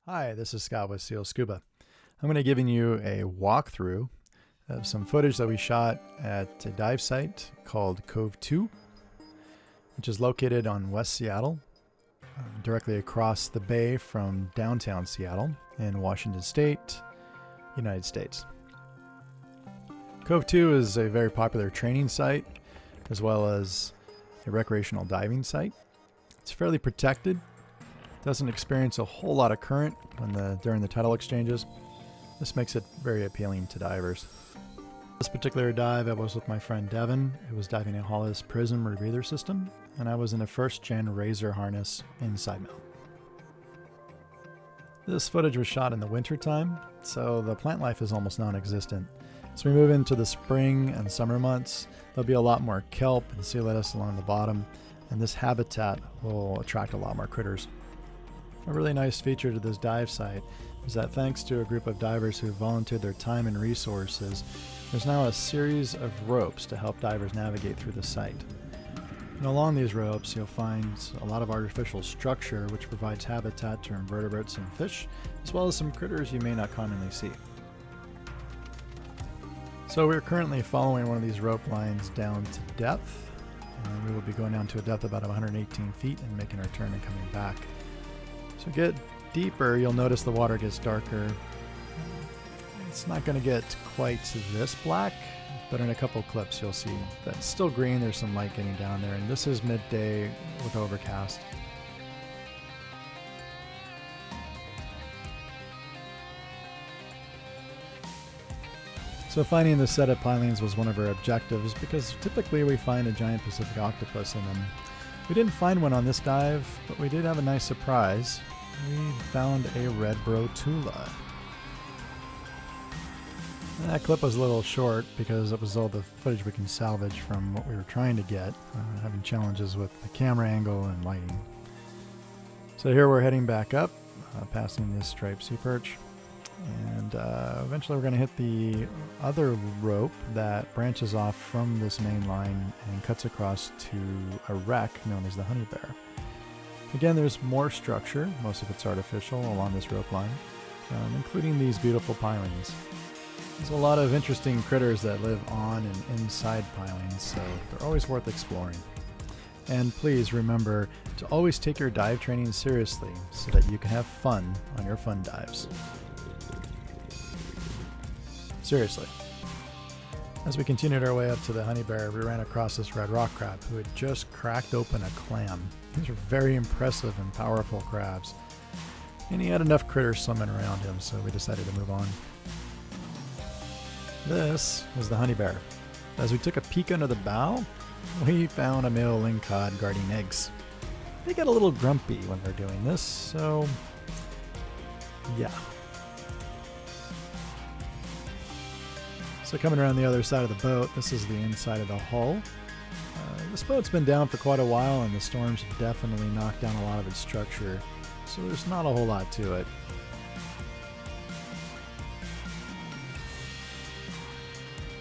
Hi, this is Scott with Seal Scuba. I'm going to be giving you a walkthrough of some footage that we shot at a dive site called Cove 2, which is located on West Seattle, directly across the bay from downtown Seattle in Washington State, United States. Cove 2 is a very popular training site as well as a recreational diving site. It's fairly protected. Doesn't experience a whole lot of current during the tidal exchanges. This makes it very appealing to divers. This particular dive, I was with my friend Devin, who was diving a Hollis Prism rebreather system, and I was in a first-gen Razor harness inside mount. This footage was shot in the winter time, so the plant life is almost non-existent. As we move into the spring and summer months, there'll be a lot more kelp and sea lettuce along the bottom, and this habitat will attract a lot more critters. A really nice feature to this dive site is that thanks to a group of divers who volunteered their time and resources, there's now a series of ropes to help divers navigate through the site. And along these ropes you'll find a lot of artificial structure which provides habitat to invertebrates and fish, as well as some critters you may not commonly see. So we're currently following one of these rope lines down to depth, and we will be going down to a depth of about 118 feet and making our turn and coming back. So get deeper, you'll notice the water gets darker. It's not going to get quite this black, but in a couple clips you'll see that it's still green. There's some light getting down there, and this is midday with overcast. So finding this set of pilings was one of our objectives because typically we find a giant Pacific octopus in them. We didn't find one on this dive, but we did have a nice surprise. We found a red brotula. That clip was a little short because it was all the footage we can salvage from what we were trying to get, having challenges with the camera angle and lighting. So here we're heading back up, passing this striped sea perch, and eventually we're going to hit the other rope that branches off from this main line and cuts across to a wreck known as the Honey Bear. Again, there's more structure, most of it's artificial, along this rope line, including these beautiful pilings. There's a lot of interesting critters that live on and inside pilings, so they're always worth exploring. And please remember to always take your dive training seriously so that you can have fun on your fun dives. Seriously. As we continued our way up to the Honey Bear, we ran across this red rock crab who had just cracked open a clam. These are very impressive and powerful crabs. And he had enough critters swimming around him, so we decided to move on. This was the Honey Bear. As we took a peek under the bow, we found a male lingcod guarding eggs. They get a little grumpy when they're doing this, so yeah. So coming around the other side of the boat, this is the inside of the hull. This boat's been down for quite a while and the storms have definitely knocked down a lot of its structure, so there's not a whole lot to it.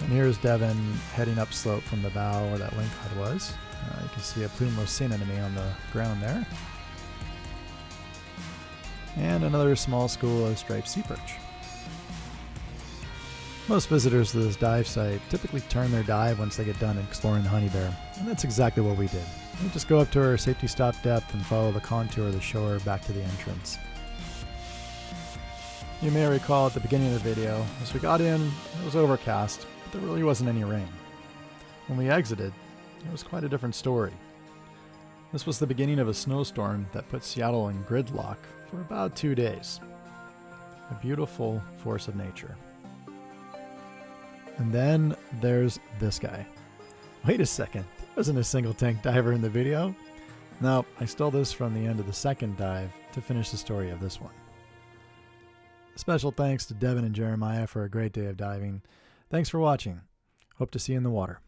And here's Devin heading up slope from the bow where that lingcod was. You can see a plume of sea anemone on the ground there. And another small school of striped sea perch. Most visitors to this dive site typically turn their dive once they get done exploring the Honey Bear, and that's exactly what we did. We just go up to our safety stop depth and follow the contour of the shore back to the entrance. You may recall at the beginning of the video, as we got in, it was overcast, but there really wasn't any rain. When we exited, it was quite a different story. This was the beginning of a snowstorm that put Seattle in gridlock for about 2 days. A beautiful force of nature. And then there's this guy. Wait a second, there wasn't a single tank diver in the video? No, I stole this from the end of the second dive to finish the story of this one. Special thanks to Devin and Jeremiah for a great day of diving. Thanks for watching. Hope to see you in the water.